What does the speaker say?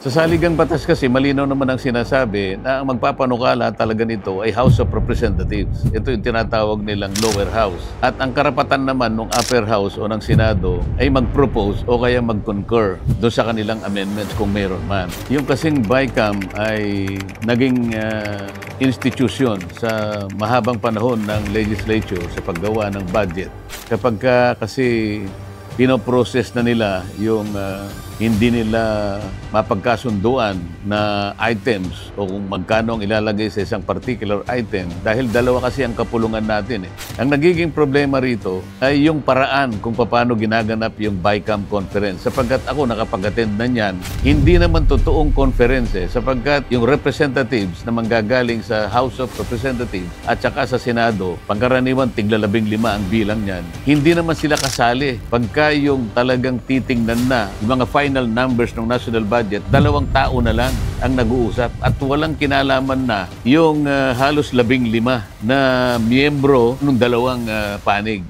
Sa saligang batas kasi malinaw naman ang sinasabi na ang magpapanukala talaga nito ay House of Representatives. Ito yung tinatawag nilang lower house. At ang karapatan naman ng upper house o ng Senado ay mag-propose o kaya mag-concur doon sa kanilang amendments kung meron man. Yung kasing BICAM ay naging institusyon sa mahabang panahon ng legislature sa paggawa ng budget. Kapag kasi pinoprocess na nila yung hindi nila mapagkasunduan na items o kung magkano ang ilalagay sa isang particular item dahil dalawa kasi ang kapulungan natin eh. Ang nagiging problema rito ay yung paraan kung paano ginaganap yung BICAM conference sapagkat ako nakapag-attend na niyan, hindi naman totoong conference eh sapagkat yung representatives na manggagaling sa House of Representatives at saka sa Senado, pangkaraniwan tigla 15 ang bilang niyan, hindi naman sila kasali pagka yung talagang titingnan na yung mga final numbers ng national budget, 2 tao na lang ang nag-uusap at walang kinalaman na yung halos 15 na miyembro ng dalawang panig.